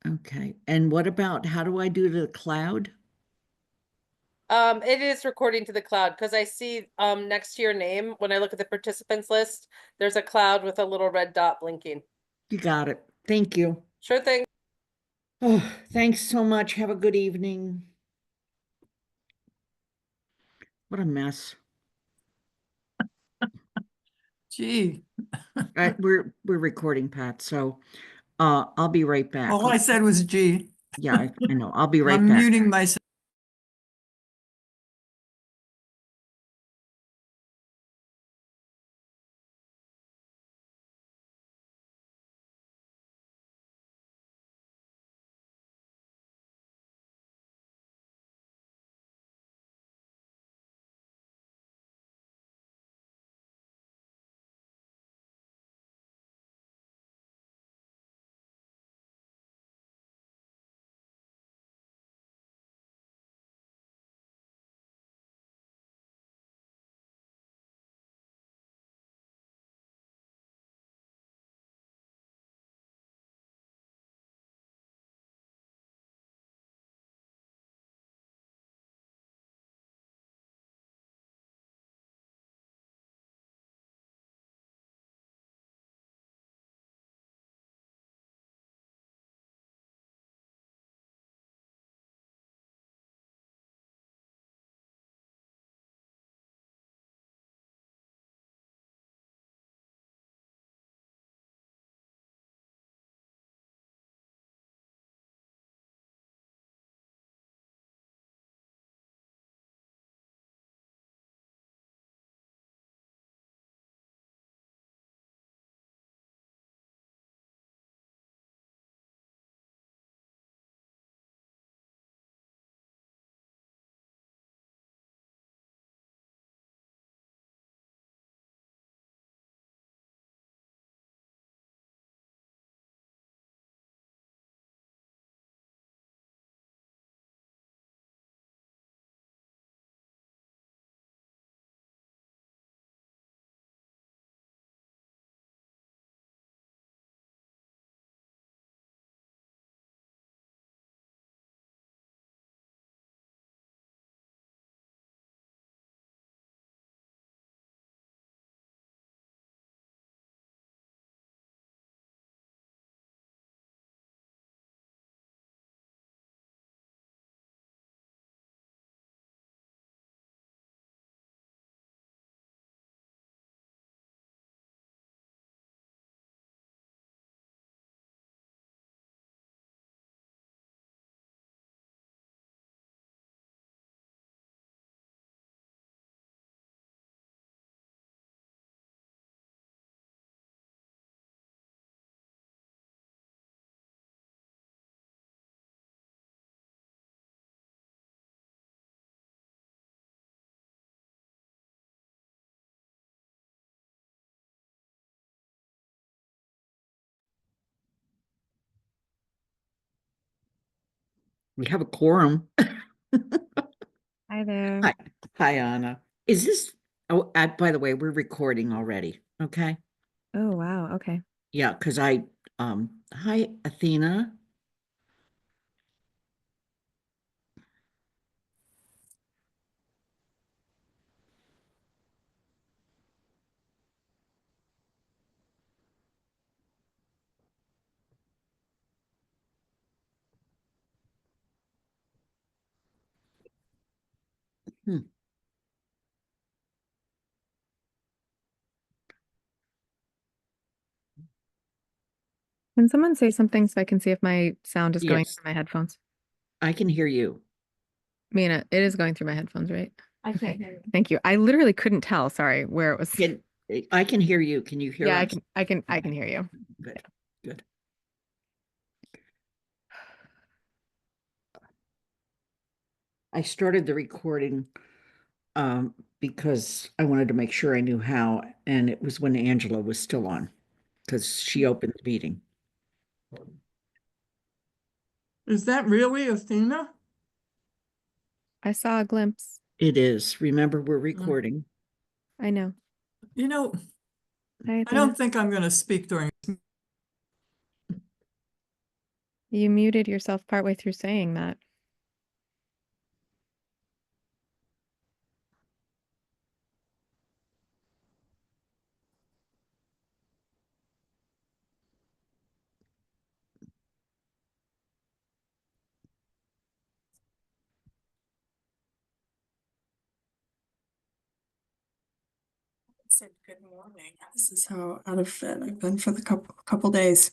Okay, and what about, how do I do the cloud? It is recording to the cloud because I see next to your name, when I look at the participants list, there's a cloud with a little red dot blinking. You got it. Thank you. Sure thing. Oh, thanks so much. Have a good evening. What a mess. Gee, We're recording, Pat, so I'll be right back. all I said was gee. Yeah, I know. I'll be right I'm back. muting myself. We have a quorum. Hi there. Hi, hi, Anna. Is this, oh, by the way, we're recording already, okay? Oh, wow. Okay. Yeah, because hi, Athena. Hmm. Can someone say something so I can see if my sound is going Yes. through my headphones? I can hear you. Mina, it is going through my headphones, right? I can't hear you. Thank you. I literally couldn't tell, sorry, where it was. I can hear you. Can you hear Yeah, us? I can hear you. Good, good. I started the recording because I wanted to make sure I knew how, and it was when Angela was still on, because she opened the meeting. Is that really Athena? I saw a glimpse. It is. Remember, we're recording. I know. You know, Hi, I don't Athena. think I'm going to speak during this You muted yourself partway through saying that. Said good morning. This is how out of it I've been for the couple days.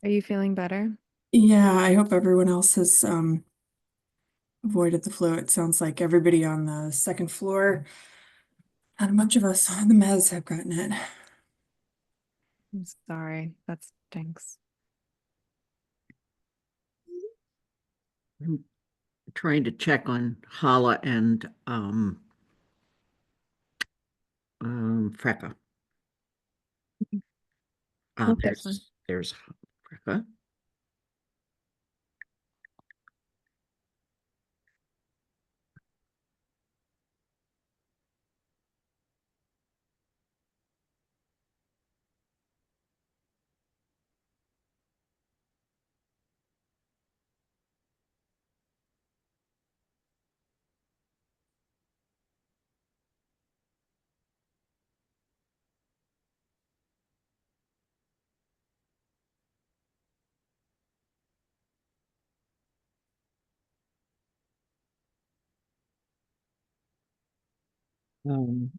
Are you feeling better? Yeah, I hope everyone else has avoided the flu. It sounds like everybody on the second floor, not much of us on the mez have gotten it. I'm sorry. That stinks. I'm trying to check on Hala and Freka. Nope, that's fine. There's Freka.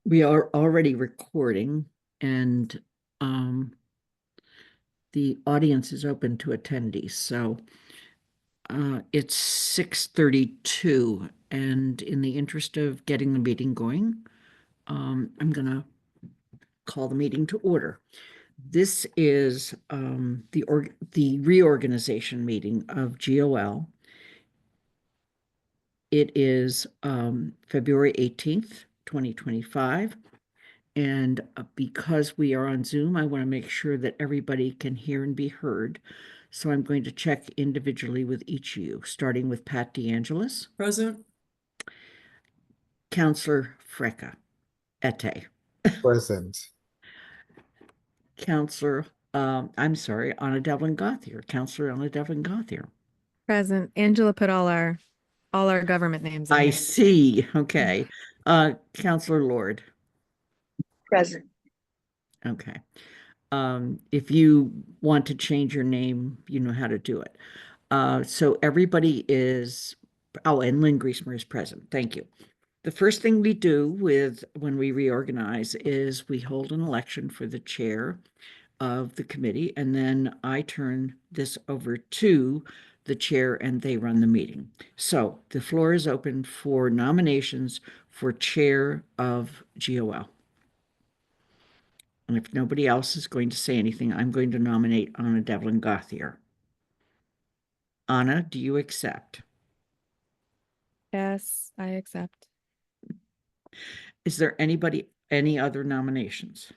We are already recording, and the audience is open to attendees. So it's 6:32, and in the interest of getting the meeting going, I'm going to call the meeting to order. This is the reorganization meeting of GOL. It is February 18th, 2025. And because we are on Zoom, I want to make sure that everybody can hear and be heard. So I'm going to check individually with each of you, starting with Pat DeAngelis, Present. Counselor Freka Ete, Present. Counselor, I'm sorry, Anna Devlin Gothier, Counselor Anna Devlin Gothier. Present. Angela put all our government names in I here. see. Okay. Counselor Lord. Present. Okay. If you want to change your name, you know how to do it. So everybody is, oh, and Lynn Griesmer is present. Thank you. The first thing we do when we reorganize is we hold an election for the chair of the committee, and then I turn this over to the chair and they run the meeting. So the floor is open for nominations for chair of GOL. And if nobody else is going to say anything, I'm going to nominate Anna Devlin Gothier. Anna, do you accept? Yes, I accept. Is there any other nominations?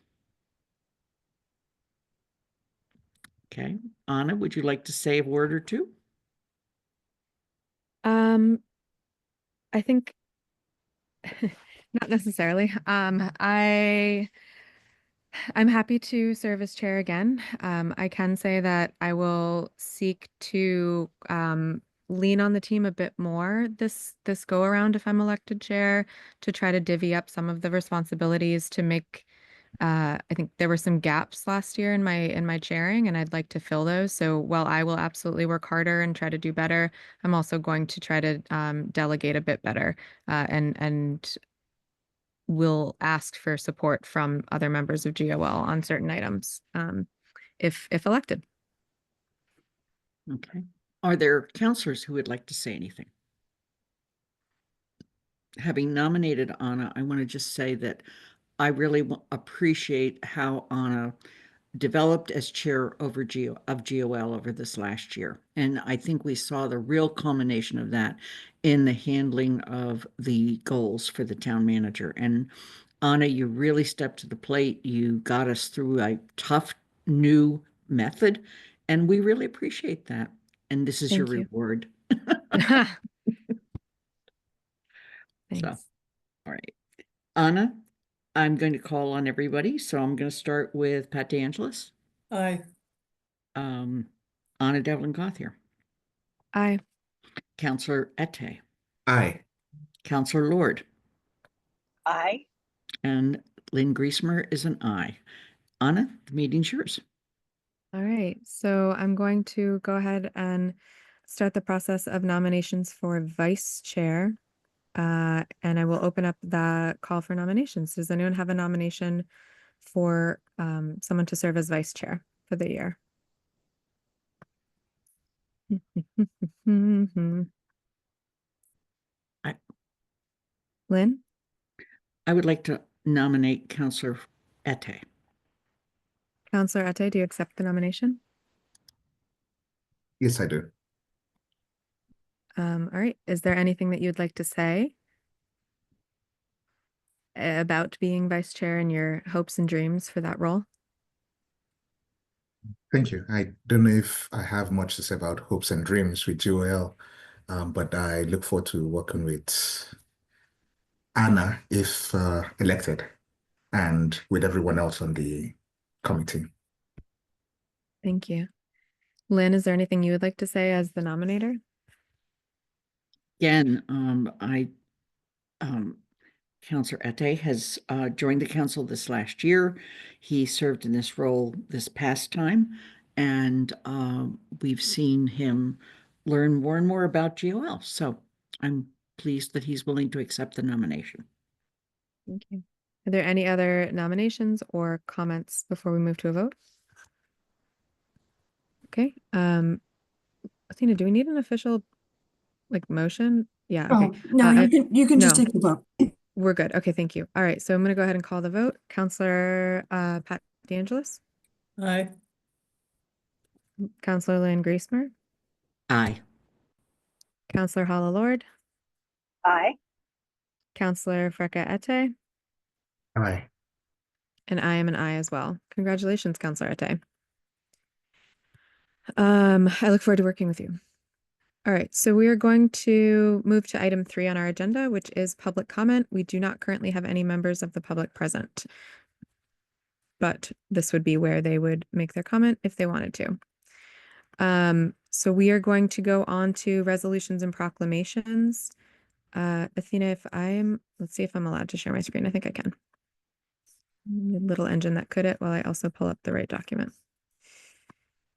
Okay. Anna, would you like to say a word or two? I think not necessarily. I'm happy to serve as chair again. I can say that I will seek to lean on the team a bit more this go around if I'm elected chair, to try to divvy up some of the responsibilities to make I think there were some gaps last year in my chairing, and I'd like to fill those. So while I will absolutely work harder and try to do better, I'm also going to try to delegate a bit better, and will ask for support from other members of GOL on certain items, if elected. Okay. Are there counselors who would like to say anything? Having nominated Anna, I want to just say that I really appreciate how Anna developed as chair of GOL over this last year. And I think we saw the real culmination of that in the handling of the goals for the town manager. And Anna, you really stepped to the plate. You got us through a tough new method, and we really appreciate that. And this is your Thank you. reward. So, Thanks. all right. Anna, I'm going to call on everybody. So I'm going to start with Pat DeAngelis. Aye. Anna Devlin Gothier. Aye. Counselor Ette, Aye. Counselor Lord, Aye. and Lynn Griesmer is an aye. Anna, the meeting's yours. All right, so I'm going to go ahead and start the process of nominations for vice chair. And I will open up the call for nominations. Does anyone have a nomination for someone to serve as vice chair for the year? I- Lynn? I would like to nominate Counselor Ette. Counselor Ette, do you accept the nomination? Yes, I do. All right, is there anything that you'd like to say about being vice chair and your hopes and dreams for that role? Thank you. I don't know if I have much to say about hopes and dreams with Joel, but I look forward to working with Anna if elected and with everyone else on the committee. Thank you. Lynn, is there anything you would like to say as the nominator? Again, Counselor Ette has joined the council this last year. He served in this role this past time, and we've seen him learn more and more about GOL. So I'm pleased that he's willing to accept the nomination. Thank you. Are there any other nominations or comments before we move to a vote? Okay, Athena, do we need an official motion? Yeah, Oh, okay. no, you can just no. take the vote. We're good. Okay, thank you. All right, so I'm gonna go ahead and call the vote. Counselor Pat DeAngelis, Aye. Counselor Lynn Griesmer, Aye. Counselor Hala Lord, Aye. Counselor Freka Ette, Aye. and I am an aye as well. Congratulations, Counselor Ette. I look forward to working with you. All right, so we are going to move to item 3 on our agenda, which is public comment. We do not currently have any members of the public present, but this would be where they would make their comment if they wanted to. So we are going to go on to resolutions and proclamations. Athena, let's see if I'm allowed to share my screen. I think I can. The little engine that could it while I also pull up the right document.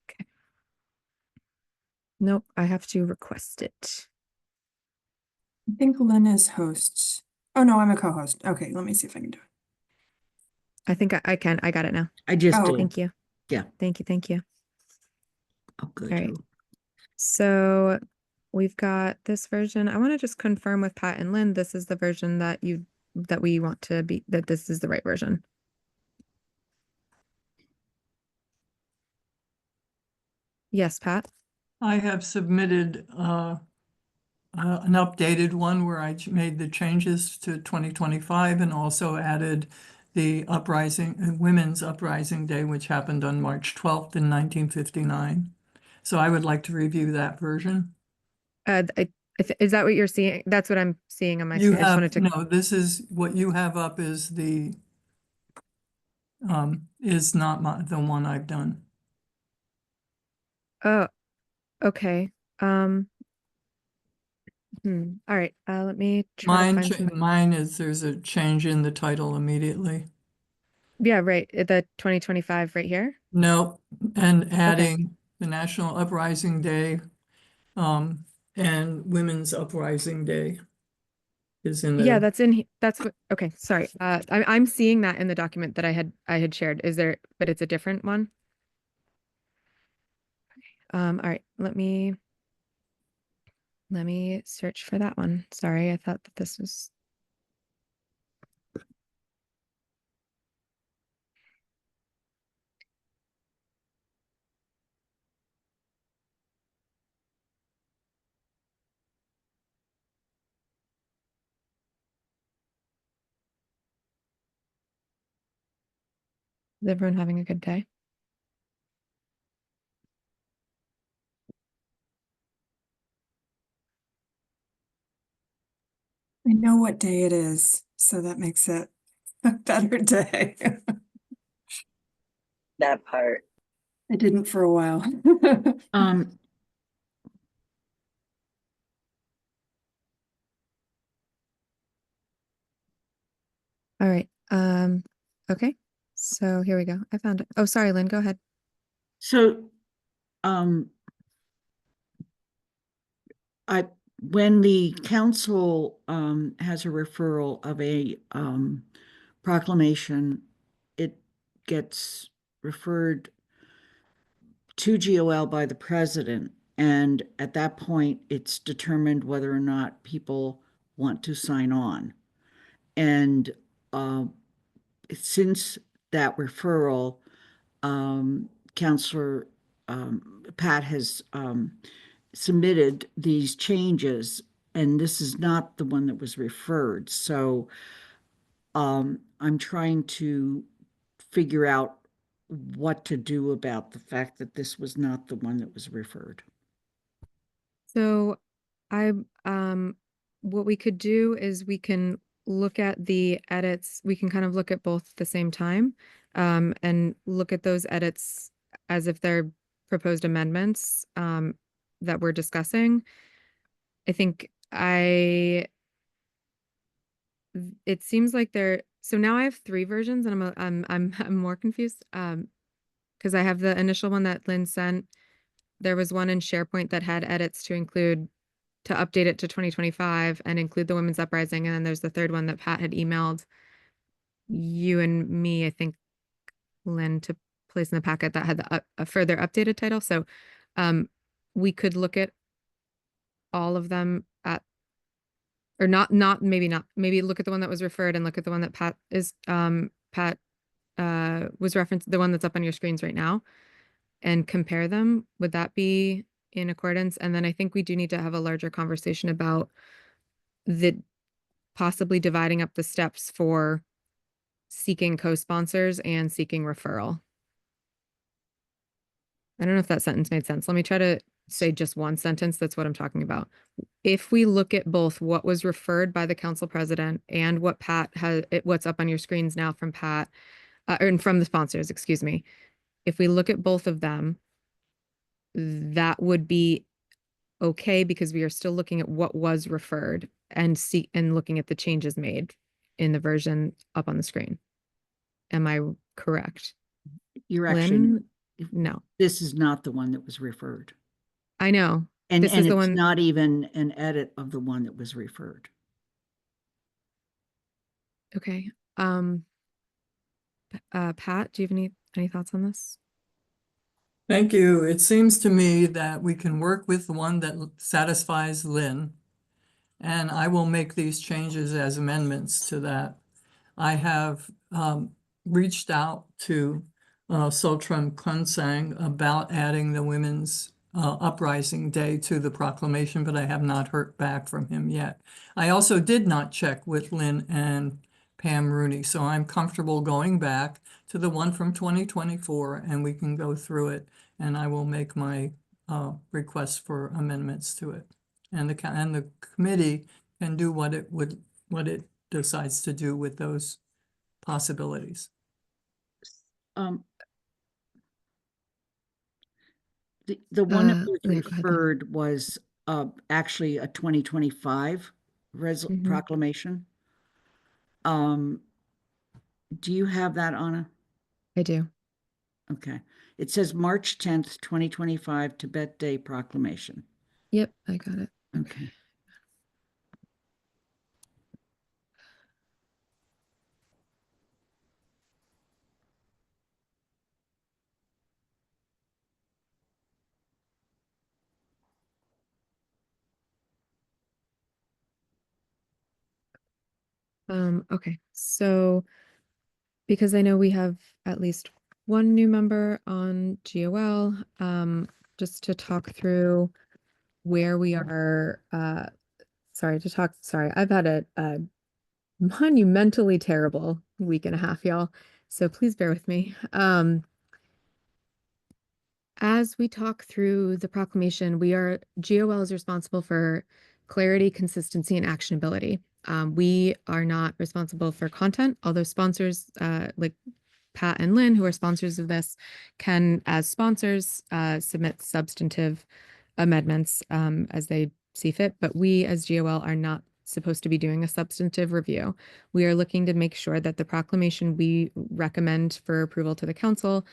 Okay. Nope, I have to request it. I think Lynn is host. Oh, no, I'm a co-host. Okay, let me see if I can do it. I think I can. I got it now. I just Oh, did. Thank you. Yeah. Thank you. Thank you. Oh, good. All right. So we've got this version. I want to just confirm with Pat and Lynn, this is the version that we want to be, that this is the right version. Yes, Pat? I have submitted an updated one where I made the changes to 2025 and also added the Women's Uprising Day, which happened on March 12th in 1959. So I would like to review that version. Is that what you're seeing? That's what I'm seeing on my You screen. I just wanted have, to. no, this is, what you have up is not the one I've done. Oh, okay. All right. Let me try to find some. Mine is, there's a change in the title immediately. Yeah, right. The 2025 right here. No, and adding the National Uprising Day, and Women's Uprising Day is in Yeah, the, that's in. That's what. Okay, sorry. I'm seeing that in the document that I had shared. Is there? But it's a different one. All right. Let me search for that one. Sorry, I thought that this was. Is everyone having a good day? I know what day it is, so that makes it a better day. That part. I didn't for a while. Um, All right. Okay. So here we go. I found it. Oh, sorry, Lynn, go ahead. So, when the council, has a referral of a, proclamation, it gets referred to GOL by the president. And at that point, it's determined whether or not people want to sign on. And, since that referral, Counselor, Pat has, submitted these changes, and this is not the one that was referred. So, I'm trying to figure out what to do about the fact that this was not the one that was referred. So I, what we could do is we can look at the edits. We can kind of look at both at the same time, and look at those edits as if they're proposed amendments, that we're discussing. I think it seems like so now I have three versions and I'm more confused, because I have the initial one that Lynn sent. There was one in SharePoint that had edits to update it to 2025 and include the women's uprising. And then there's the third one that Pat had emailed you and me, I think, Lynn, to place in the packet that had a further updated title. So we could look at all of them maybe look at the one that was referred and look at the one that Pat was referenced, the one that's up on your screens right now, and compare them. Would that be in accordance? And then I think we do need to have a larger conversation about possibly dividing up the steps for seeking co-sponsors and seeking referral. I don't know if that sentence made sense. Let me try to say just one sentence. That's what I'm talking about. If we look at both what was referred by the council president and what Pat what's up on your screens now from Pat, or from the sponsors, excuse me. If we look at both of them, that would be okay, because we are still looking at what was referred and looking at the changes made in the version up on the screen. Am I correct? You're actually, Lynn? No, this is not the one that was referred. I know. And, This is and the it's one. not even an edit of the one that was referred. Okay. Pat, do you have any thoughts on this? Thank you. It seems to me that we can work with the one that satisfies Lynn, and I will make these changes as amendments to that. I have reached out to Soltram Kunsang about adding the Women's Uprising Day to the proclamation, but I have not heard back from him yet. I also did not check with Lynn and Pam Rooney, so I'm comfortable going back to the one from 2024, and we can go through it, and I will make my requests for amendments to it. And the committee can do what it decides to do with those possibilities. The one that was yeah, go ahead. referred was actually a 2025 proclamation. Do you have that, Anna? I do. Okay. It says March 10th, 2025 Tibet Day proclamation. Yep, I got it. Okay. Okay, so because I know we have at least one new member on GOL, just to talk through where we are, sorry, I've had a monumentally terrible week and a half, y'all. So please bear with me. As we talk through the proclamation, GOL is responsible for clarity, consistency, and actionability. We are not responsible for content, although sponsors like Pat and Lynn, who are sponsors of this, can, as sponsors, submit substantive amendments as they see fit. But we, as GOL, are not supposed to be doing a substantive review. We are looking to make sure that the proclamation we recommend for approval to the council,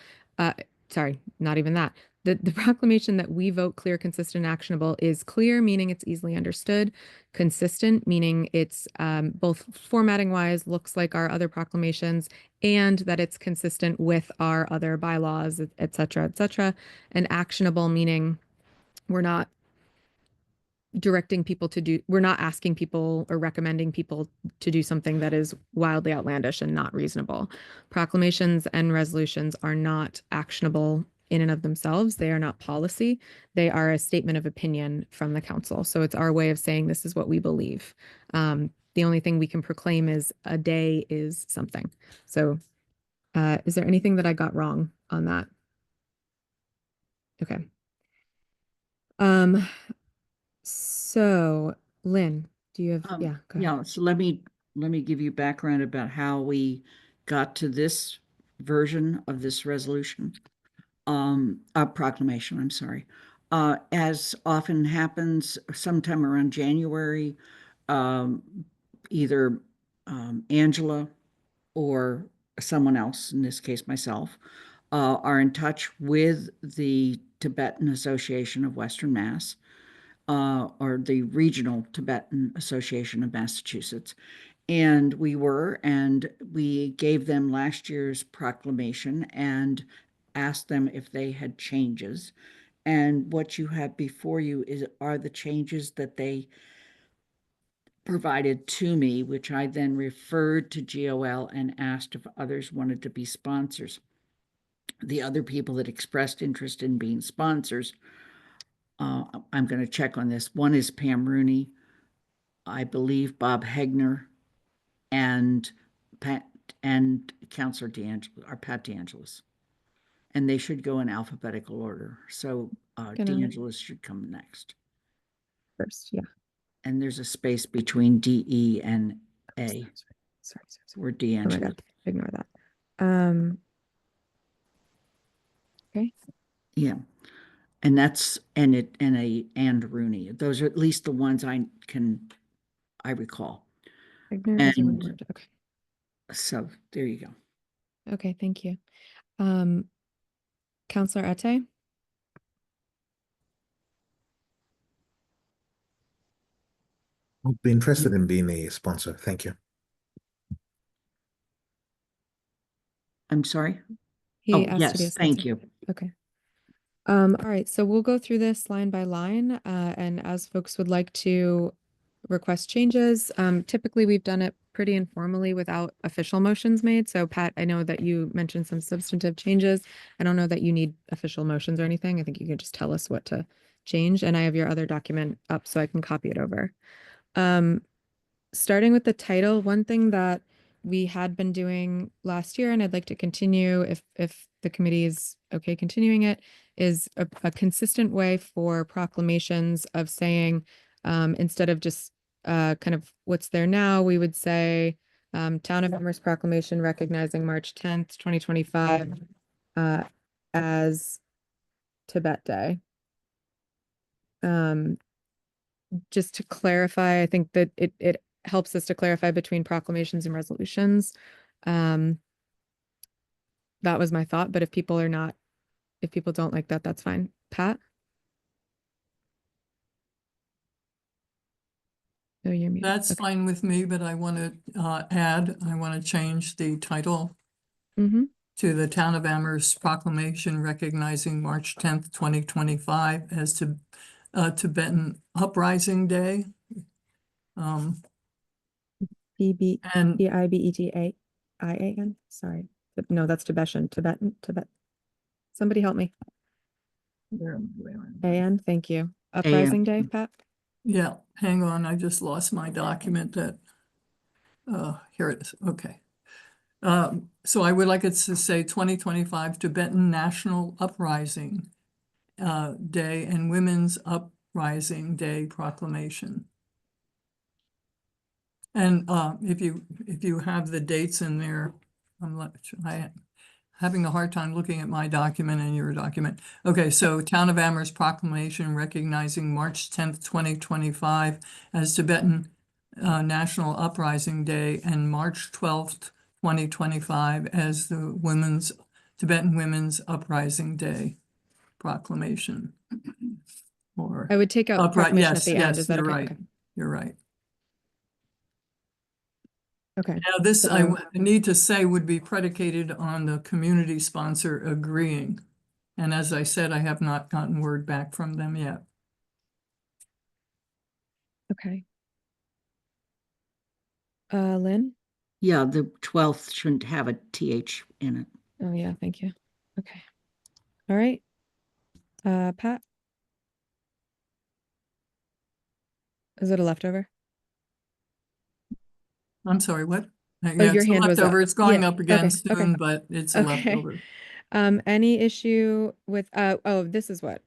sorry, not even that. The proclamation that we vote clear, consistent, actionable is clear, meaning it's easily understood, consistent, meaning it's both formatting wise looks like our other proclamations, and that it's consistent with our other bylaws, et cetera, and actionable, meaning we're not directing people to do, we're not asking people or recommending people to do something that is wildly outlandish and not reasonable. Proclamations and resolutions are not actionable in and of themselves. They are not policy. They are a statement of opinion from the council. So it's our way of saying this is what we believe. The only thing we can proclaim is a day is something. So is there anything that I got wrong on that? Okay. So Lynn, do you have, yeah, go ahead. Yeah, so let me give you background about how we got to this version of this resolution. Proclamation, I'm sorry. As often happens, sometime around January, either Angela or someone else, in this case myself, are in touch with the Tibetan Association of Western Mass, or the Regional Tibetan Association of Massachusetts. And we gave them last year's proclamation and asked them if they had changes. And what you have before you are the changes that they provided to me, which I then referred to GOL and asked if others wanted to be sponsors. The other people that expressed interest in being sponsors, I'm going to check on this. One is Pam Rooney, I believe Bob Hegner, and Councilor Pat DeAngelis. And they should go in alphabetical order. So DeAngelis should come next. First, yeah. And there's a space between DE and A. Sorry. Or Oh my DeAngelis. God, ignore that. Okay. Yeah. And that's and Rooney. Those are at least the ones I recall. Ignorant is a And word. Okay. so there you go. Okay, thank you. Councillor Ette? I'd be interested in being a sponsor. Thank you. I'm sorry. He asked to be a Yes, thank sponsor. you. Okay. All right, so we'll go through this line by line, and as folks would like to request changes, typically we've done it pretty informally without official motions made. So Pat, I know that you mentioned some substantive changes. I don't know that you need official motions or anything. I think you can just tell us what to change, and I have your other document up so I can copy it over. Starting with the title, one thing that we had been doing last year, and I'd like to continue if the committee is okay continuing it, is a consistent way for proclamations of saying, instead of just kind of what's there now, we would say Town of Amherst Proclamation recognizing March 10th, 2025 as Tibet Day. Just to clarify, I think that it helps us to clarify between proclamations and resolutions. That was my thought, but if people don't like that, that's fine. Pat? Oh, you're muted. That's Okay. fine with me, but I want to I want to change the title to the Town of Amherst Proclamation recognizing March 10th, 2025 as Tibetan Uprising Day. Tibetan. Sorry. No, that's Tibetan. Somebody help me. AN, thank you. Uprising Day, Pat? Yeah, hang on, I just lost my document that, here it is, okay. So I would like it to say 2025 Tibetan National Uprising Day and Women's Uprising Day Proclamation. And if you have the dates in there, I'm having a hard time looking at my document and your document. Okay, so Town of Amherst Proclamation recognizing March 10th, 2025 as Tibetan National Uprising Day and March 12th, 2025 as the Tibetan Women's Uprising Day proclamation. Or I would take out proclamation at yes, the end. yes, Is that you're okay? right. Okay. You're right. Okay. Now, this I So- need to say would be predicated on the community sponsor agreeing. And as I said, I have not gotten word back from them yet. Okay. Lynn? Yeah, the 12th shouldn't have a TH in it. Oh, yeah, thank you. Okay. All right. Pat? Is it a leftover? I'm sorry, what? Oh, Yeah, your it's a hand was up. leftover. It's going Yeah, up again okay, soon, okay. but it's a Okay. leftover. Any issue with, oh, this is what,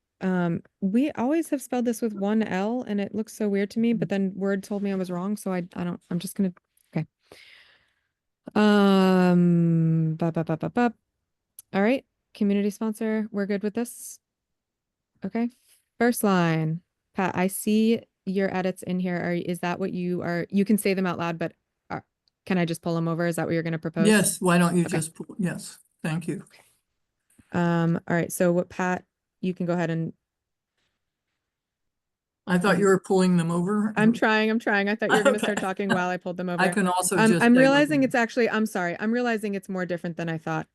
we always have spelled this with one L and it looks so weird to me, but then Word told me I was wrong, so I don't, I'm just gonna, okay. All right, community sponsor, we're good with this? Okay, first line, Pat, I see your edits in here. Is that what you are, you can say them out loud, but can I just pull them over? Is that what you're gonna propose? Yes, why don't you Okay. just, yes, thank you. All right, so what Pat, you can go ahead and, I thought you were pulling them over. I'm trying. I thought you were gonna start Okay. talking while I pulled them over. I can also just. I'm say what realizing you- it's actually, I'm sorry, I'm realizing it's more different than I thought.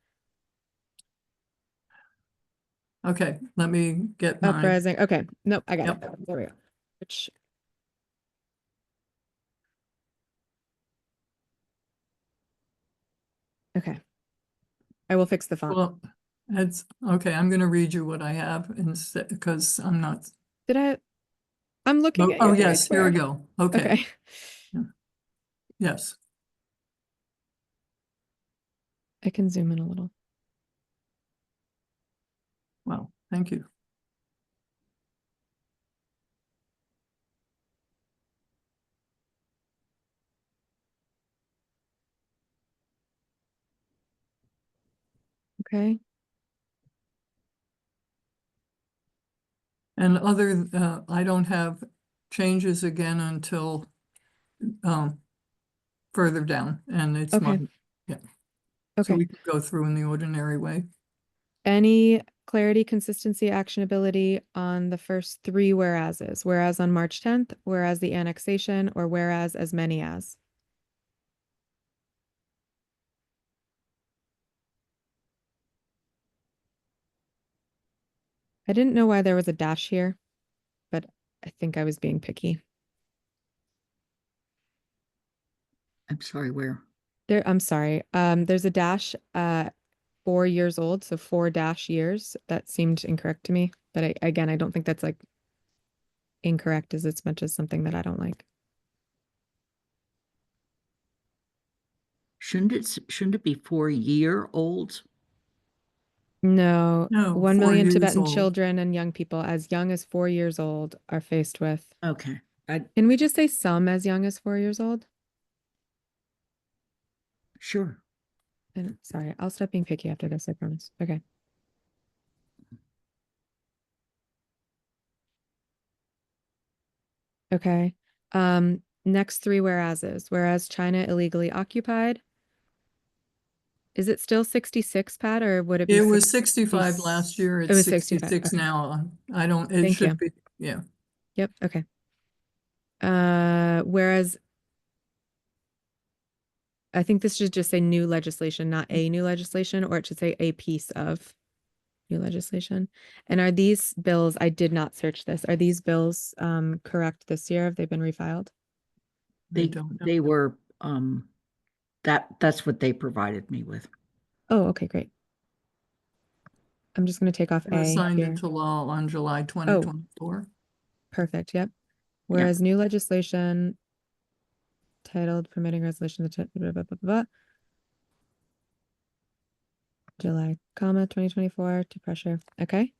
Okay, let me get mine. Uprising, okay, nope, I got Yep. it. There we go. Which. Okay. I will fix the font. Well, it's, okay, I'm gonna read you what I have instead, because I'm not. I'm looking at Oh, you, I yes, here we swear. go. Okay, Okay. yes. I can zoom in a little. Well, thank you. Okay. And I don't have changes again until further down, and it's Okay. yeah. So Okay. we can go through in the ordinary way. Any clarity, consistency, actionability on the first three whereases? Whereas on March 10th, whereas the annexation, or whereas as many as? I didn't know why there was a dash here, but I think I was being picky. I'm sorry, where? I'm sorry. There's a dash 4 years old, so 4-years. That seemed incorrect to me. But again, I don't think that's like incorrect as much as something that I don't like. Shouldn't it be 4-year-olds? No, No, 1 4 million years Tibetan old. children and young people as young as 4 years old are faced with. Okay, Can we just say some as young as 4 years old? sure. And sorry, I'll stop being picky after this, I promise. Okay. Okay. Next three whereases. Whereas China illegally occupied. Is it still 66, Pat, or would it be? It was 65 last year. It It's was 65, 66 okay. now. I don't, it Thank should you. be, yeah. Yep, okay. Whereas I think this should just say new legislation, not a new legislation, or it should say a piece of new legislation. And are these bills, I did not search this, are these bills correct this year? Have they been refiled? I They don't know. they were that's what they provided me with. Oh, okay, great. I'm just going to take off They were A signed here. into law on July 2024. Perfect, yep. Whereas new legislation titled permitting resolution blah, blah, blah, blah, July, 2024 to pressure. Okay.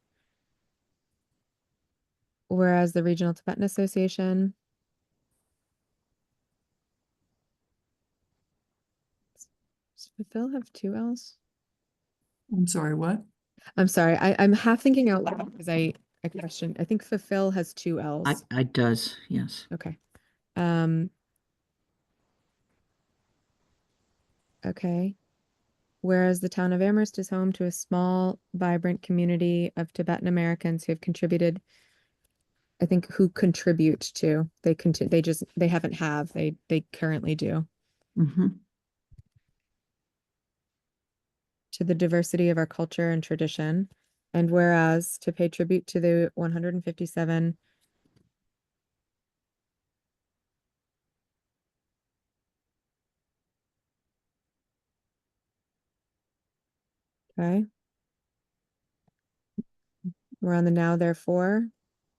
Whereas the Regional Tibetan Association does Fulfill have 2 L's? I'm sorry, what? I'm sorry, I'm half thinking out loud because I question. I think Fulfill has 2 L's. I does, yes. Okay. Okay. Whereas the town of Amherst is home to a small, vibrant community of Tibetan Americans who have contributed, I think who contribute to, they haven't they currently do, Mhm. to the diversity of our culture and tradition. And whereas to pay tribute to the 157 okay. We're on the now therefore.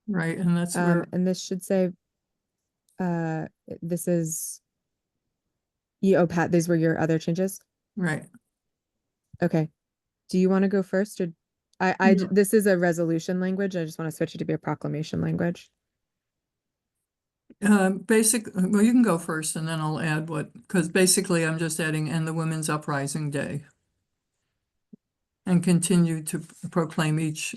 Right, and that's where, And this should say, this is, oh, Pat, these were your other changes? right. Okay. Do you want to go first or No. this is a resolution language. I just want to switch it to be a proclamation language. Well, you can go first and then I'll add because basically I'm just adding "and the Women's Uprising Day." And continue to proclaim each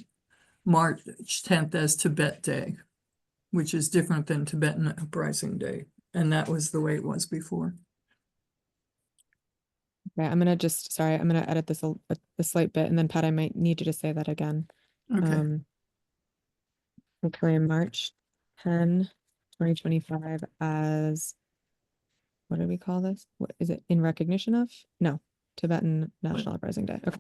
March 10th as Tibet Day, which is different than Tibetan Uprising Day. And that was the way it was before. Okay, I'm gonna edit this a slight bit, and then Pat, I might need you to say that again. Okay, Proclaim March 10, 2025 as, what do we call this? What is it, in recognition of? No, Tibetan National Uprising Day. Okay.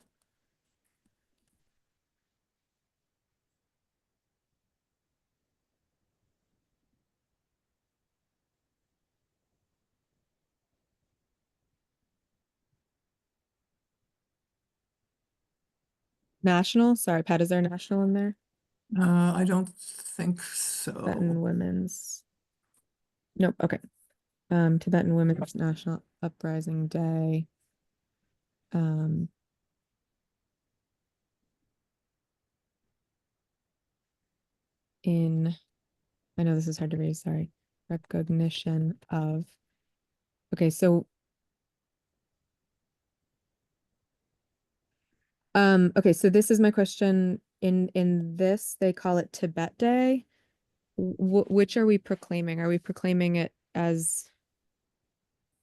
National, sorry, Pat, is there a national in there? I don't think Tibetan so. Women's. Nope, okay. Tibetan Women's National Uprising Day. In, I know this is hard to read, sorry. Recognition of, okay, so okay, so this is my question. In this, they call it Tibet Day. Which are we proclaiming? Are we proclaiming it as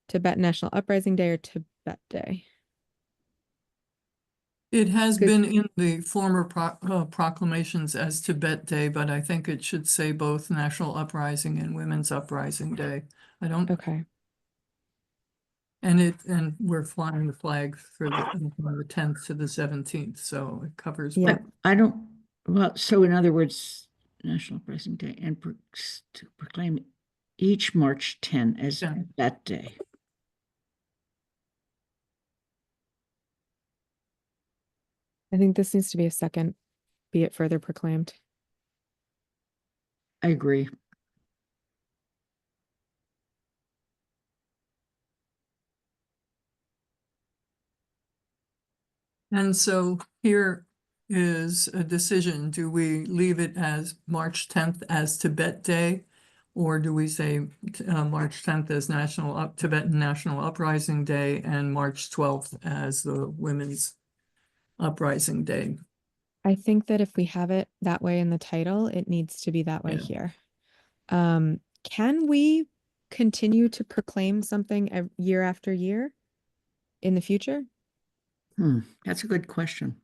Tibet National Uprising Day or Tibet Day? It has Good. been in the former proclamations as Tibet Day, but I think it should say both National Uprising and Women's Uprising Day. I don't, Okay. and we're flying the flag for from the 10th to the 17th, so it covers Yeah. both. I don't, well, so in other words, National Uprising Day and to proclaim each March 10 as Yeah. that day. I think this needs to be a second, be it further proclaimed. I agree. And so here is a decision. Do we leave it as March 10th as Tibet Day? Or do we say March 10th as Tibetan National Uprising Day and March 12th as the Women's Uprising Day? I think that if we have it that way in the title, it needs to be that way Yeah. here. Can we continue to proclaim something year after year in the future? That's a good question.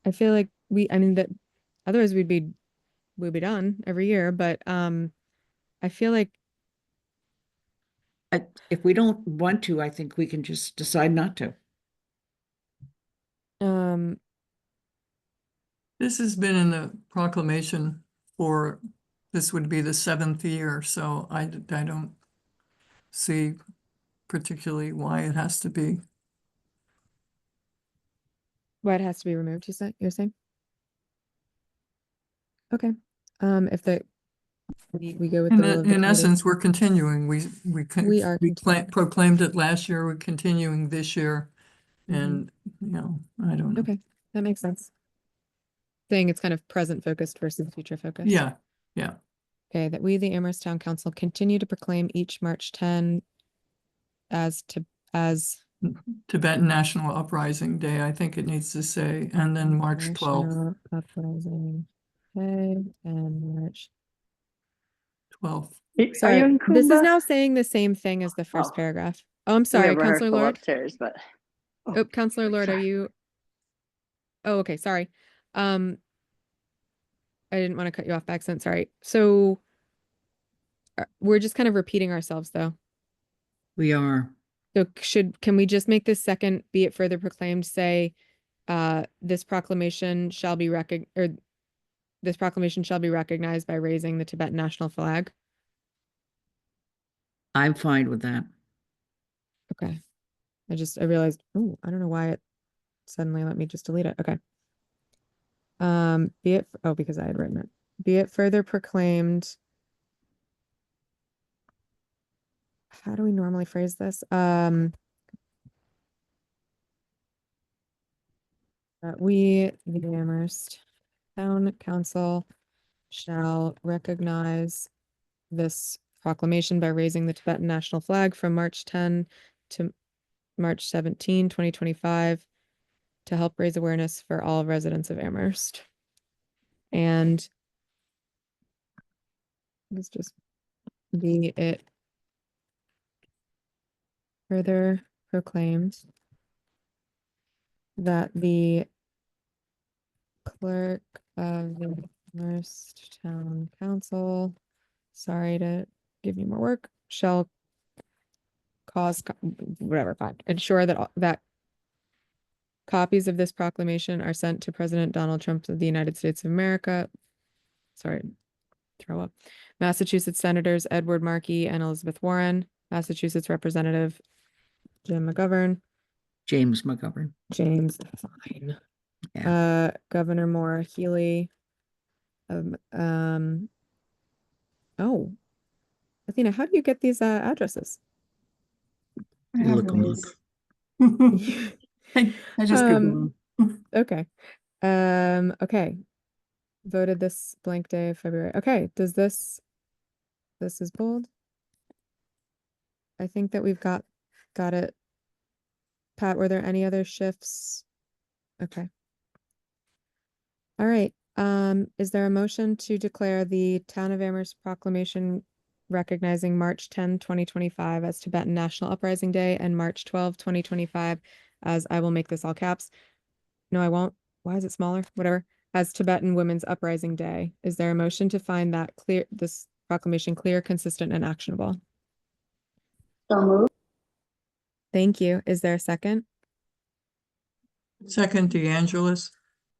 I feel like I mean that otherwise we'd be done every year, but I feel like If we don't want to, I think we can just decide not to. This has been in the proclamation for, this would be the 7th year, so I don't see particularly why it has to be. why it has to be removed, you're saying? Okay. If we go with the will of the In committee. essence, we're continuing. We are continuing. proclaimed it last year. We're continuing this year. Mhm. And, I don't know. Okay, that makes sense. Saying it's kind of present focused versus future focused. Yeah, Okay, that we, the Amherst Town Council, continue to proclaim each March 10 as Tibetan National Uprising Day, I think it needs to say, and then March 12th. National Uprising Day and March 12th. Are you Sorry, in this is Kumba? now saying the same thing as the first Oh. paragraph. Oh, I'm We sorry, have Counselor rehearsal Lord. upstairs, but. Oh, Counselor Lord, are sorry. you? Oh, okay, sorry. I didn't want to cut you off by accident, sorry. So we're just kind of repeating ourselves though. We are. So can we just make this second, be it further proclaimed, say, this proclamation shall be this proclamation shall be recognized by raising the Tibetan national flag? I'm fine with that. Okay. I realized, oh, I don't know why it suddenly let me just delete it. Okay. Because I had written it. Be it further proclaimed. How do we normally phrase this? That we, the Amherst Town Council, shall recognize this proclamation by raising the Tibetan national flag from March 10 to March 17, 2025, to help raise awareness for all residents of Amherst. And let's just be it further proclaimed that the clerk of the Amherst Town Council, sorry to give you more work, shall whatever, fine, ensure that copies of this proclamation are sent to President Donald Trump of the United States of America. Sorry, throw up. Massachusetts Senators Edward Markey and Elizabeth Warren, Massachusetts Representative Jim McGovern, James McGovern. James, fine. Governor Maura Healey. Oh, Athena, how do you get these addresses? I You have look 'em up. those. I just Googled them. Okay. Okay. Voted this blank day of February. Okay, this is bold. I think that we've got it. Pat, were there any other shifts? Okay. All right. Is there a motion to declare the Town of Amherst proclamation recognizing March 10, 2025 as Tibetan National Uprising Day and March 12, 2025 as, I will make this all caps. No, I won't. Why is it smaller? Whatever. As Tibetan Women's Uprising Day. Is there a motion to find this proclamation clear, consistent, and actionable? So moved. Thank you. Is there a second? Second, DeAngelis.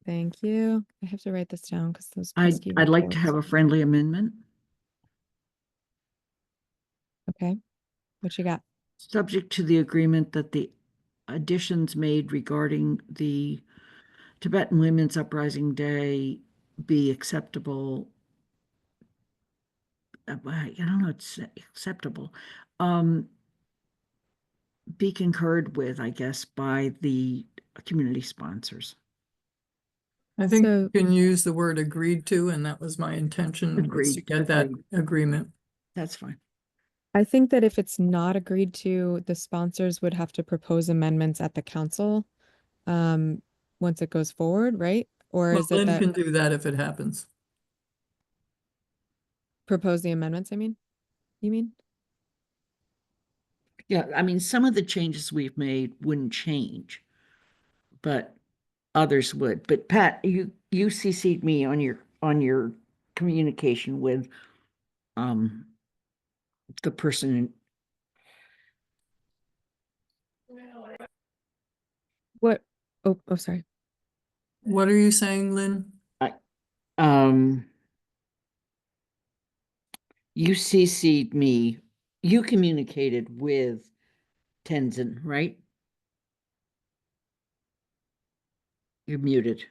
Thank you. I have to write this down because those I'd pesky like to reports. have a friendly amendment. Okay. What you got? Subject to the agreement that the additions made regarding the Tibetan Women's Uprising Day be acceptable. I don't know, it's acceptable. Be concurred with, I guess, by the community sponsors. I think So- you can use the word agreed to, and that was my intention, was to Agreed, get that agreed. agreement. That's fine. I think that if it's not agreed to, the sponsors would have to propose amendments at the council once it goes forward, right? Or Well, is it Lynn that can do that if it happens. propose the amendments, you mean? Yeah, I mean, some of the changes we've made wouldn't change, but others would. But Pat, you CC'd me on your communication with the person. What? Oh, sorry. What are you saying, Lynn? You CC'd me, you communicated with Tenzin, right? You're muted.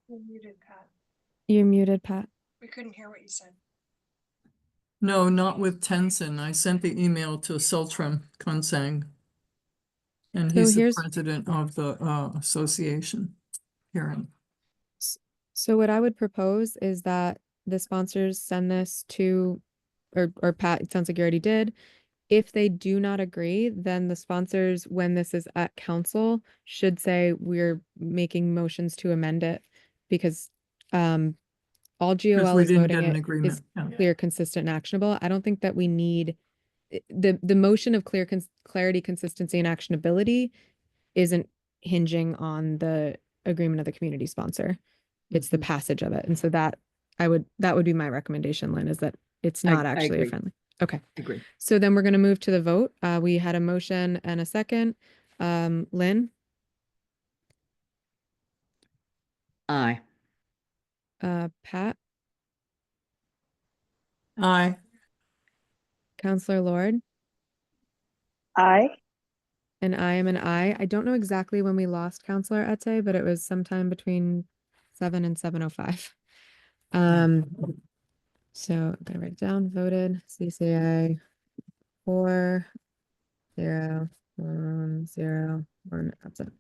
You're muted, Pat. You're muted, Pat. We couldn't hear what you said. No, not with Tenzin. I sent the email to Sultram Kunsang. And So he's the here's- president of the association hearing. So what I would propose is that the sponsors send this to, or Pat, it sounds like you already did. If they do not agree, then the sponsors, when this is at council, should say we're making motions to amend it because all Because GOL we is didn't voting get an it is agreement. Yeah. clear, consistent, and actionable. I don't think that we need the motion of clarity, consistency, and actionability isn't hinging on the agreement of the community sponsor. It's the Mhm. passage of it. And so that would be my recommendation, Lynn, is that it's I- not I actually a agree. friendly. Okay. Agree. So then we're going to move to the vote. We had a motion and a second. Lynn, Aye. Pat, Aye. Counselor Lord, Aye. and I am an aye. I don't know exactly when we lost Counselor Ette, but it was sometime between 7 and 7:05. So I'm gonna write it down. Voted CCA 4, 0, 1, 0, 1 absent.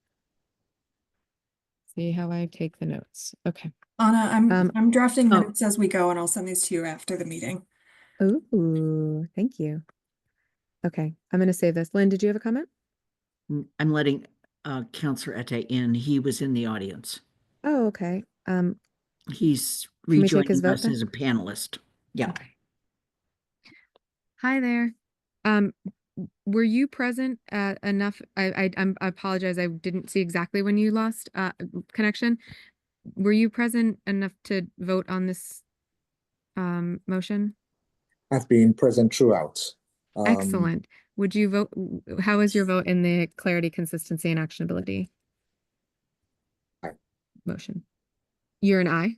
See how I take the notes. Okay. Anna, Um, I'm drafting oh. minutes as we go, and I'll send these to you after the meeting. Ooh, thank you. Okay, I'm gonna save this. Lynn, did you have a comment? I'm letting Counselor Ette in. He was in the audience. Oh, okay. He's Can we take his rejoining vote us then? as a panelist. Yeah. Okay. Hi there. Were you present enough? I apologize. I didn't see exactly when you lost connection. Were you present enough to vote on this motion? I've been present throughout. Excellent. Would you vote? How is your vote in the clarity, consistency, and actionability Aye. motion? You're an aye?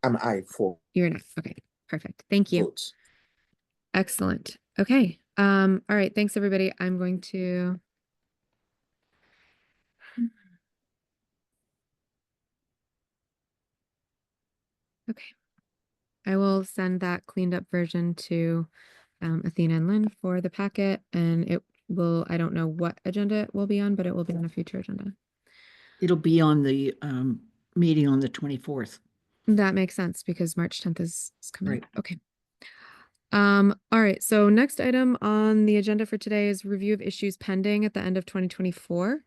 I'm aye for You're an aye. Okay, perfect. Thank you. votes. Excellent. Okay. All right. Thanks, everybody. I'm going to. Okay. I will send that cleaned up version to Athena and Lynn for the packet, and it will, I don't know what agenda it will be on, but it will be on a future agenda. It'll be on the meeting on the 24th. That makes sense because March 10th is coming Right. up. Okay. All right. So next item on the agenda for today is review of issues pending at the end of 2024.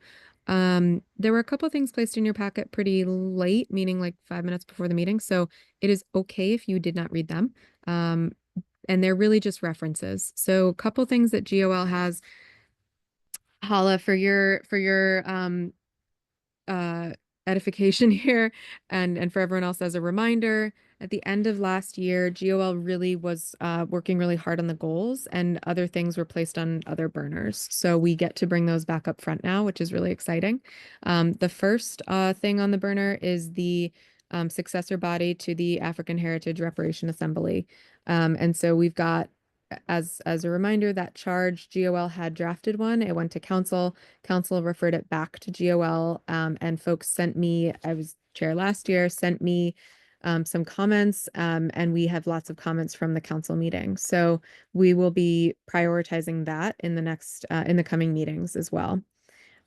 There were a couple of things placed in your packet pretty late, meaning like 5 minutes before the meeting. So it is okay if you did not read them. And they're really just references. So a couple things that GOL has. Hala, for your edification here and for everyone else as a reminder, at the end of last year, GOL really was working really hard on the goals, and other things were placed on other burners. So we get to bring those back up front now, which is really exciting. The first thing on the burner is the successor body to the African Heritage Reparation Assembly. And so we've got, as a reminder, that charge, GOL had drafted one. It went to council. Council referred it back to GOL, and folks sent me, I was chair last year, sent me some comments, and we have lots of comments from the council meeting. So we will be prioritizing that in the next, in the coming meetings as well.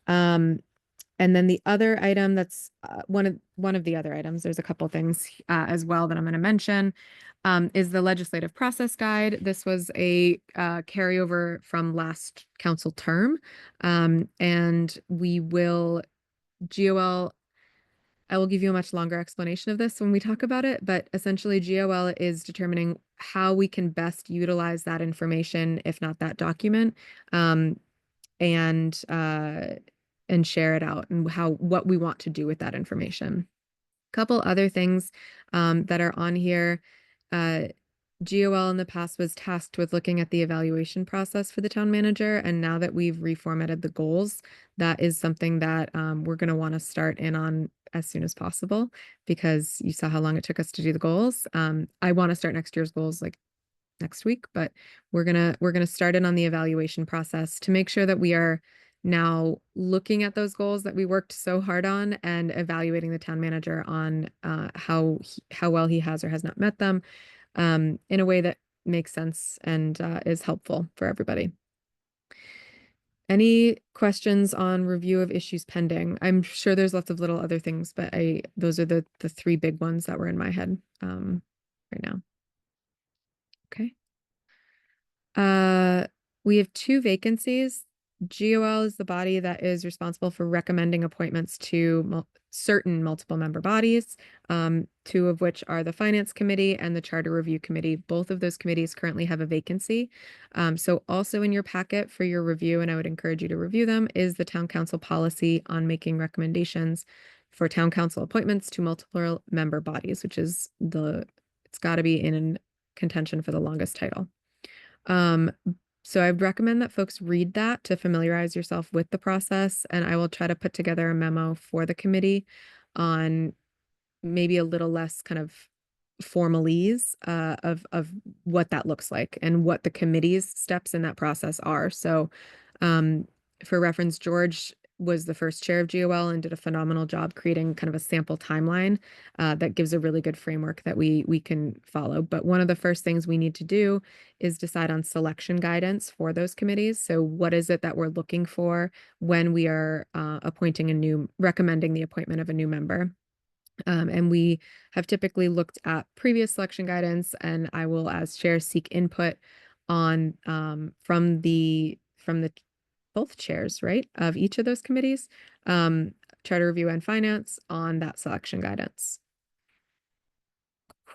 And then the other item that's one of the other items, there's a couple things as well that I'm going to mention, is the legislative process guide. This was a carryover from last council term. And we will, GOL, I will give you a much longer explanation of this when we talk about it, but essentially GOL is determining how we can best utilize that information, if not that document, and share it out and what we want to do with that information. Couple other things that are on here. GOL in the past was tasked with looking at the evaluation process for the town manager, and now that we've reformatted the goals, that is something that we're going to want to start in on as soon as possible, because you saw how long it took us to do the goals. I want to start next year's goals like next week, but we're gonna start in on the evaluation process to make sure that we are now looking at those goals that we worked so hard on and evaluating the town manager on how well he has or has not met them in a way that makes sense and is helpful for everybody. Any questions on review of issues pending? I'm sure there's lots of little other things, but those are the three big ones that were in my head right now. Okay. We have 2 vacancies GOL is the body that is responsible for recommending appointments to certain multiple member bodies, two of which are the Finance Committee and the Charter Review Committee. Both of those committees currently have a vacancy. So also in your packet for your review, and I would encourage you to review them, is the Town Council policy on making recommendations for Town Council appointments to multiple member bodies, which is it's got to be in contention for the longest title. So I'd recommend that folks read that to familiarize yourself with the process, and I will try to put together a memo for the committee on maybe a little less kind of formalese of what that looks like and what the committee's steps in that process are. So for reference, George was the first chair of GOL and did a phenomenal job creating kind of a sample timeline that gives a really good framework that we can follow. But one of the first things we need to do is decide on selection guidance for those committees. So what is it that we're looking for when we are recommending the appointment of a new member? And we have typically looked at previous selection guidance, and I will, as chair, seek input on from the both chairs, right, of each of those committees, Charter Review and Finance, on that selection guidance.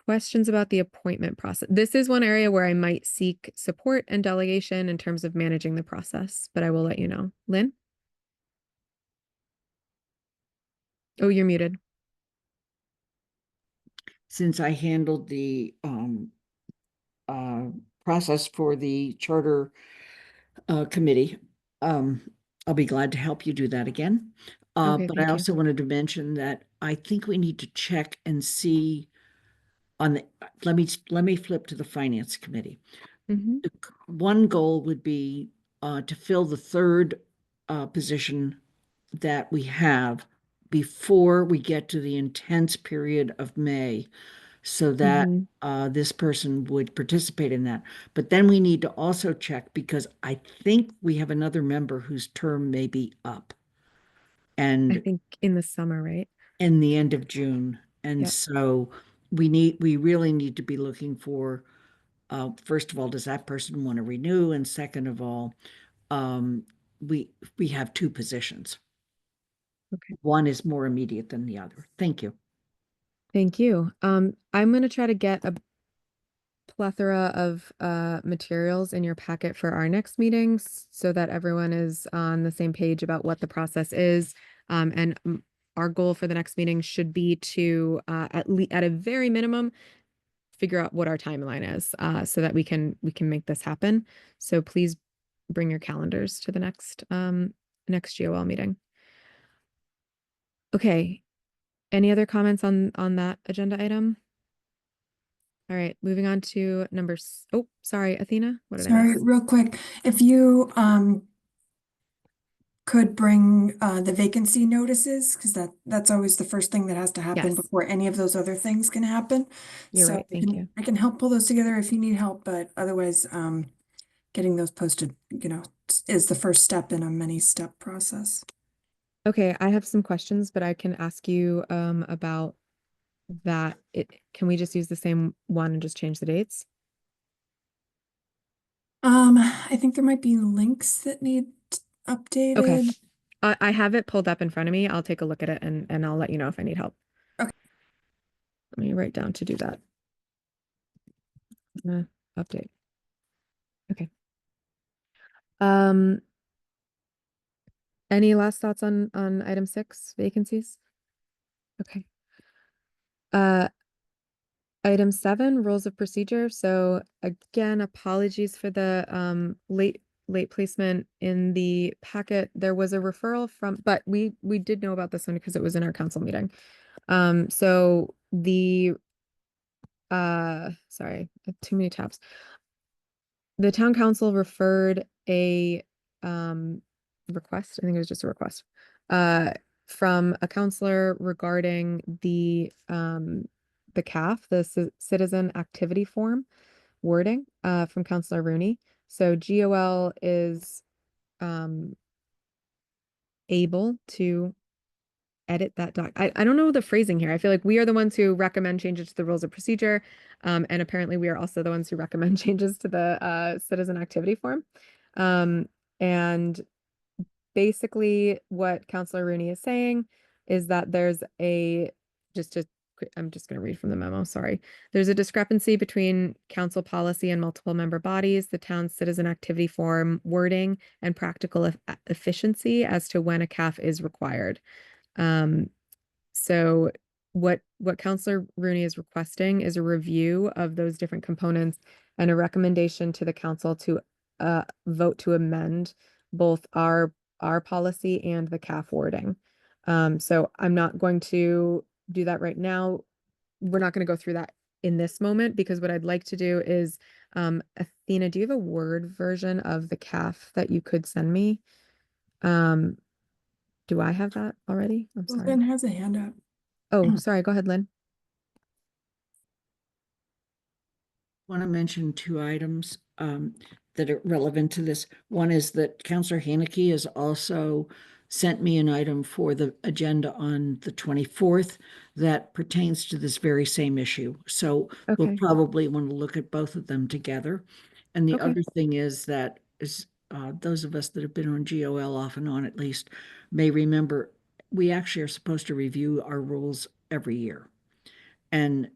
Questions about the appointment process? This is one area where I might seek support and delegation in terms of managing the process, but I will let you know. Lynn? Oh, you're muted. Since I handled the process for the Charter Committee, I'll be glad to help you do that again. Okay, But thank I you. also wanted to mention that I think we need to check and see on the, let me flip to the Finance Committee. Mhm. One goal would be to fill the third position that we have before we get to the intense period of May, so that Mhm. this person would participate in that. But then we need to also check, because I think we have another member whose term may be up I and think in the summer, right? in the end of June. And Yep. so we really need to be looking for, first of all, does that person want to renew? And second of all, we have two positions. Okay. One is more immediate than the other. Thank you. Thank you. I'm going to try to get a plethora of materials in your packet for our next meetings so that everyone is on the same page about what the process is. And our goal for the next meeting should be to at a very minimum figure out what our timeline is so that we can make this happen. So please bring your calendars to the next GOL meeting. Okay. Any other comments on that agenda item? All right, moving on to oh, sorry, Athena, what did I Sorry, miss? real quick, if you could bring the vacancy notices, because that's always the first thing that has to happen Yes. before any of those other things can happen. You're So right, thank you. I can help pull those together if you need help, but otherwise, getting those posted, is the first step in a many-step process. Okay, I have some questions, but I can ask you about that. Can we just use the same one and just change the dates? I think there might be links that need updated. Okay. I have it pulled up in front of me. I'll take a look at it and I'll let you know if I need help. Okay. Let me write down to do that. Update. Okay. Any last thoughts on item 6, vacancies? Okay. Item 7, rules of procedure. So again, apologies for the late placement in the packet. There was a referral from, but we did know about this one because it was in our council meeting. So the sorry, I have too many tabs. The town council referred a request, I think it was just a request, from a counselor regarding the CAF, the Citizen Activity Form wording, from Counselor Rooney. So GOL is able to edit that doc. I don't know the phrasing here. I feel like we are the ones who recommend changes to the rules of procedure. And apparently we are also the ones who recommend changes to the citizen activity form. And basically what Counselor Rooney is saying is that there's I'm just going to read from the memo, sorry. There's a discrepancy between council policy and multiple member bodies, the town's citizen activity form wording, and practical efficiency as to when a CAF is required. So what Counselor Rooney is requesting is a review of those different components and a recommendation to the council to vote to amend both our policy and the CAF wording. So I'm not going to do that right now. We're not going to go through that in this moment because what I'd like to do is, Athena, do you have a Word version of the CAF that you could send me? Do I have that already? I'm Well, sorry. Lynn has a hand up. Oh, sorry. Go ahead, Lynn. Want to mention two items that are relevant to this. One is that Councillor Haneke has also sent me an item for the agenda on the 24th that pertains to this very same issue. So we'll Okay. probably want to look at both of them together. And the Okay. other thing is that those of us that have been on GOL off and on at least may remember we actually are supposed to review our rules every year. And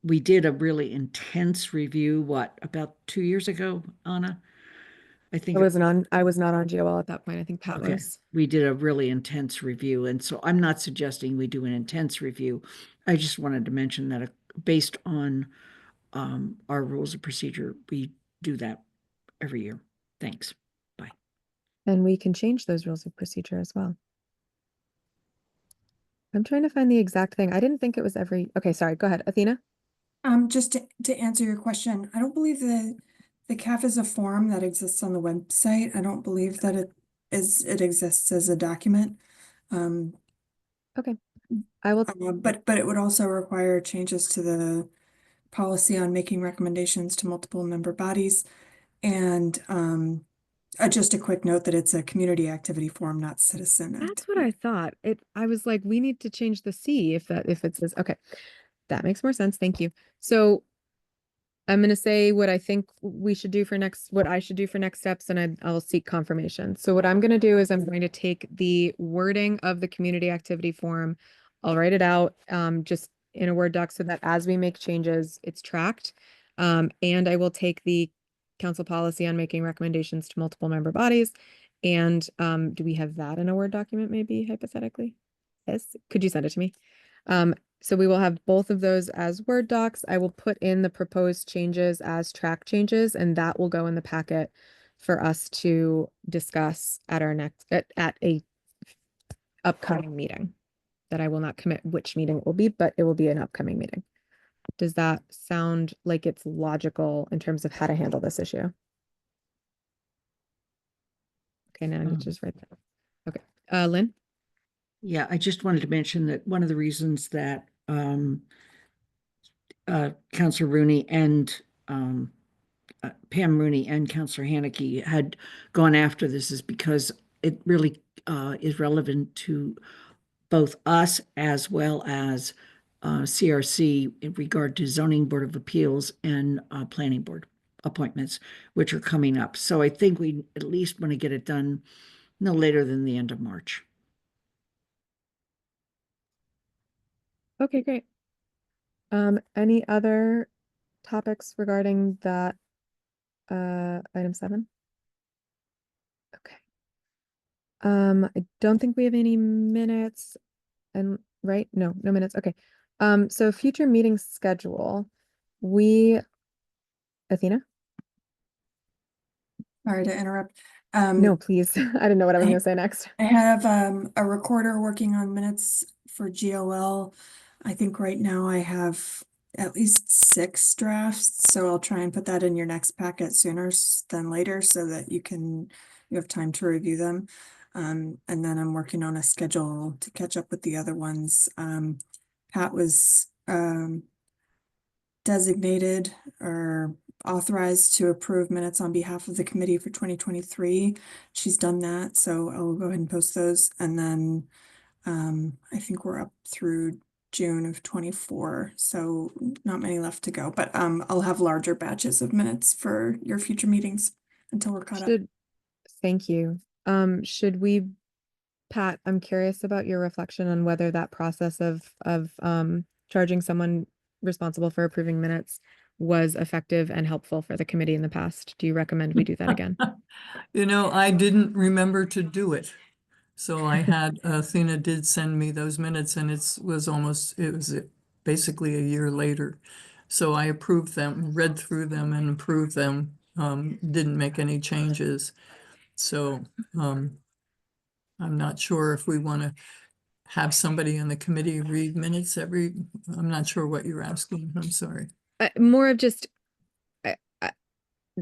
we did a really intense review, about 2 years ago, Anna? I think I was not on GOL at that point. I think Pat okay. was. We did a really intense review. And so I'm not suggesting we do an intense review. I just wanted to mention that based on our rules of procedure, we do that every year. Thanks. Bye. And we can change those rules of procedure as well. I'm trying to find the exact thing. I didn't think it was every. Okay, sorry. Go ahead, Athena. Just to answer your question, I don't believe the CAF is a form that exists on the website. I don't believe that it exists as a document. Okay. I will. But it would also require changes to the policy on making recommendations to multiple member bodies. And just a quick note that it's a community activity form, not citizen That's what I thought. I was like, we need to change the C if it says, okay, that makes more sense. Thank you. So I'm going to say what I think we should do for what I should do for next steps, and I'll seek confirmation. So what I'm going to do is I'm going to take the wording of the community activity form. I'll write it out, just in a Word doc so that as we make changes, it's tracked. And I will take the council policy on making recommendations to multiple member bodies. And, do we have that in a Word document, maybe hypothetically? Yes. Could you send it to me? So we will have both of those as Word docs. I will put in the proposed changes as track changes, and that will go in the packet for us to discuss at our next, at a upcoming meeting. That I will not commit which meeting it will be, but it will be an upcoming meeting. Does that sound like it's logical in terms of how to handle this issue? Okay, now I need to just write that. Okay, Lynn? Yeah, I just wanted to mention that one of the reasons that Councillor Rooney and Pam Rooney and Councillor Haneke had gone after this is because it really is relevant to both us as well as CRC in regard to Zoning Board of Appeals and Planning Board appointments, which are coming up. So I think we at least want to get it done no later than the end of March. Okay, great. Any other topics regarding that item 7? Okay. I don't think we have any minutes and right? No minutes. Okay. So future meeting schedule. Athena? Sorry to interrupt. No, please. I didn't know what I was I- going to say next. I have a recorder working on minutes for GOL. I think right now I have at least 6 drafts, so I'll try and put that in your next packet sooner than later so that you have time to review them. And then I'm working on a schedule to catch up with the other ones. Pat was designated or authorized to approve minutes on behalf of the committee for 2023. She's done that, so I'll go ahead and post those. And then I think we're up through June of 24, so not many left to go. But I'll have larger batches of minutes for your future meetings until we're caught up. Thank you. Should we Pat, I'm curious about your reflection on whether that process of charging someone responsible for approving minutes was effective and helpful for the committee in the past. Do you recommend we do that again? You know, I didn't remember to do it. So I had, Athena did send me those minutes and it was basically a year later. So I approved them, read through them and approved them, didn't make any changes. So, I'm not sure if we want to have somebody in the committee read minutes I'm not sure what you're asking. I'm sorry. More of just, I, I,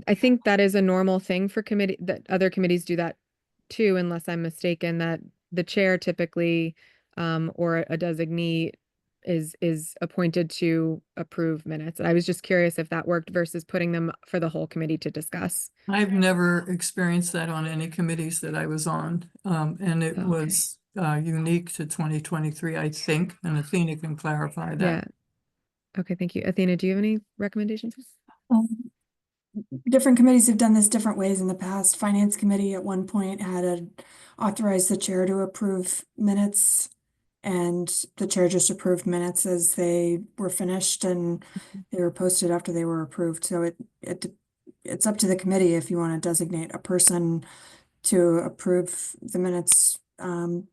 I think that is a normal thing for committee, that other committees do that too, unless I'm mistaken, that the chair typically, or a designee is appointed to approve minutes. And I was just curious if that worked versus putting them for the whole committee to discuss. I've never experienced that on any committees that I was on. And it Okay. was unique to 2023, I think, and Athena can clarify Yeah. that. Okay, thank you. Athena, do you have any recommendations? Different committees have done this different ways in the past. Finance committee at one point authorized the chair to approve minutes. And the chair just approved minutes as they were finished and they were posted after they were approved. So it's up to the committee if you want to designate a person to approve the minutes on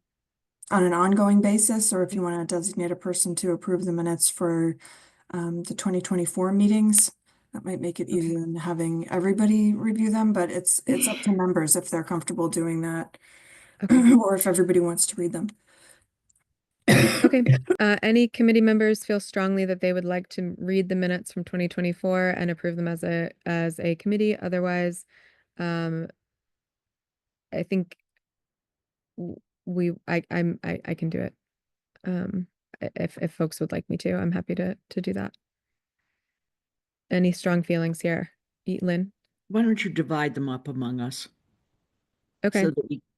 an ongoing basis, or if you want to designate a person to approve the minutes for the 2024 meetings. That might make it easier than having everybody review them, but it's up to members if they're comfortable doing that, Okay. or if everybody wants to read them. Okay, any committee members feel strongly that they would like to read the minutes from 2024 and approve them as a committee? Otherwise, I think I can do it. If folks would like me to, I'm happy to do that. Any strong feelings here? Lynn? Why don't you divide them up among us? Okay,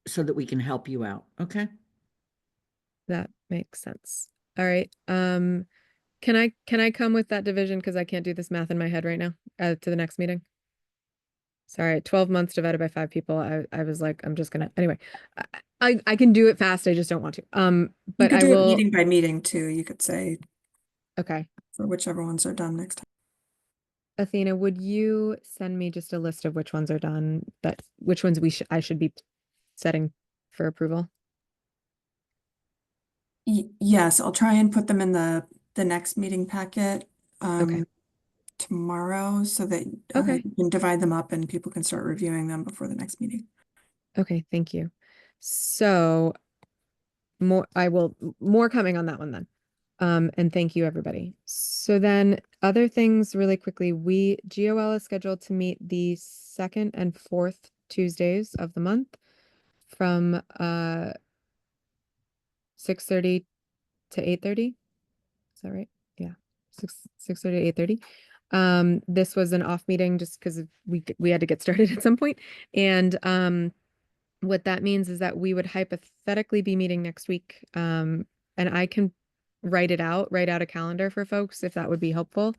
So that we can help you out, okay? that makes sense. All right, can I come with that division, because I can't do this math in my head right now, to the next meeting? Sorry, 12 months divided by 5 people. I was like, I'm just gonna, anyway, I can do it fast. I just don't want to. You But could I do it will, meeting by meeting too. You could say okay. for whichever ones are done next time. Athena, would you send me just a list of which ones are done, which ones I should be setting for approval? Yes, I'll try and put them in the next meeting packet Okay. tomorrow so that Okay. you can divide them up and people can start reviewing them before the next meeting. Okay, thank you. So more coming on that one then. And thank you, everybody. So then other things really quickly, GOL is scheduled to meet the 2nd and 4th Tuesdays of the month from 6:30 to 8:30. Is that right? Yeah. 6:30 to 8:30. This was an off meeting just because we had to get started at some point. And what that means is that we would hypothetically be meeting next week. And I can write out a calendar for folks if that would be helpful.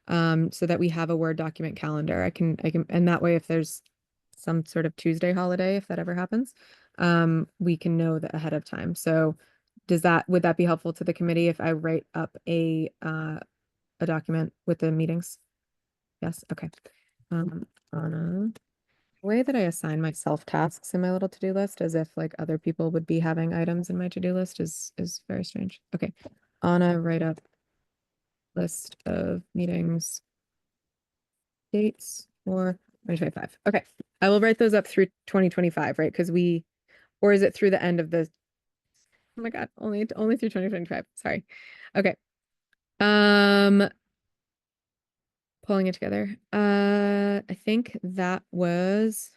So that we have a Word document calendar. I can, and that way if there's some sort of Tuesday holiday, if that ever happens, we can know that ahead of time. So would that be helpful to the committee if I write up a document with the meetings? Yes, okay. Anna, the way that I assign myself tasks in my little to-do list as if like other people would be having items in my to-do list is very strange. Okay. Anna, write up list of meetings dates for 2025. Okay. I will write those up through 2025, right? Because or is it through the end of the, oh my God, only through 2025. Sorry. Okay. Pulling it together. I think that was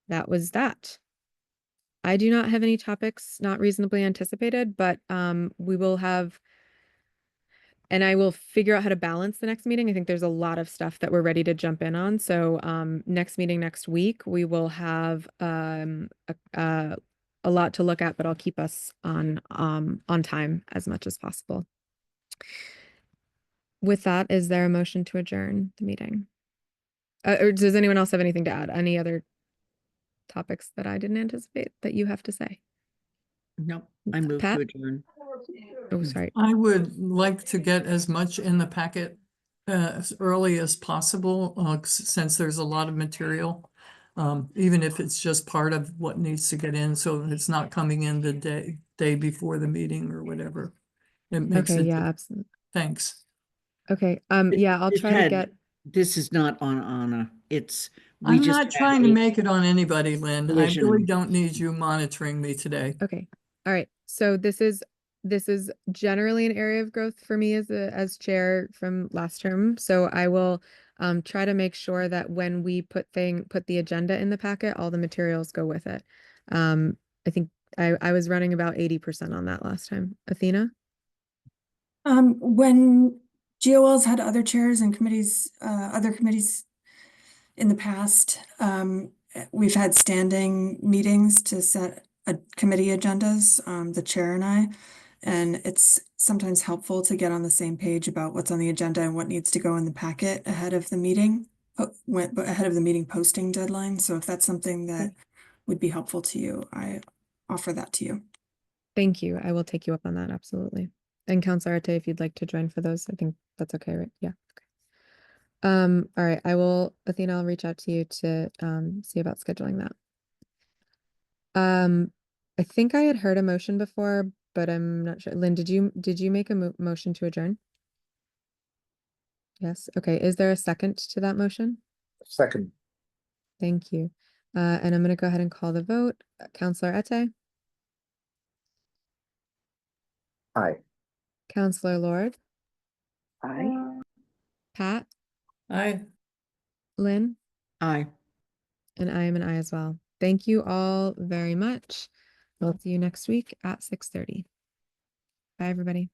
that. I do not have any topics not reasonably anticipated, but we will have, and I will figure out how to balance the next meeting. I think there's a lot of stuff that we're ready to jump in on. So next meeting next week, we will have a lot to look at, but I'll keep us on time as much as possible. With that, is there a motion to adjourn the meeting? Or does anyone else have anything to add? Any other topics that I didn't anticipate that you have to say? Nope, I move Pat? to adjourn. Oh, sorry. I would like to get as much in the packet as early as possible, since there's a lot of material. Even if it's just part of what needs to get in, so it's not coming in the day before the meeting or whatever. It makes Okay, it, yeah, absolutely. thanks. Okay, yeah, I'll This try to had- get, This is not on Anna. It's, we I'm just not had trying to a make it on anybody, Lynn. I really collision. don't need you monitoring me today. okay. All right, so this is generally an area of growth for me as chair from last term. So I will try to make sure that when we put the agenda in the packet, all the materials go with it. I think I was running about 80% on that last time. Athena? When GOL's had other chairs and committees, other committees in the past, we've had standing meetings to set a committee agendas, the chair and I. And it's sometimes helpful to get on the same page about what's on the agenda and what needs to go in the packet ahead of the meeting, ahead of the meeting posting deadline. So if that's something that would be helpful to you, I offer that to you. Thank you. I will take you up on that, absolutely. And Counselor Arte, if you'd like to join for those, I think that's okay, right? Yeah. Okay. All right, Athena, I'll reach out to you to see about scheduling that. I think I had heard a motion before, but I'm not sure. Lynn, did you make a motion to adjourn? Yes. Okay. Is there a second to that motion? Second. Thank you. And I'm gonna go ahead and call the vote. Counselor Ette, Aye. Counselor Lord, Aye. Pat, Aye. Lynn, Aye. and I am an I as well. Thank you all very much. We'll see you next week at 6:30. Bye, everybody.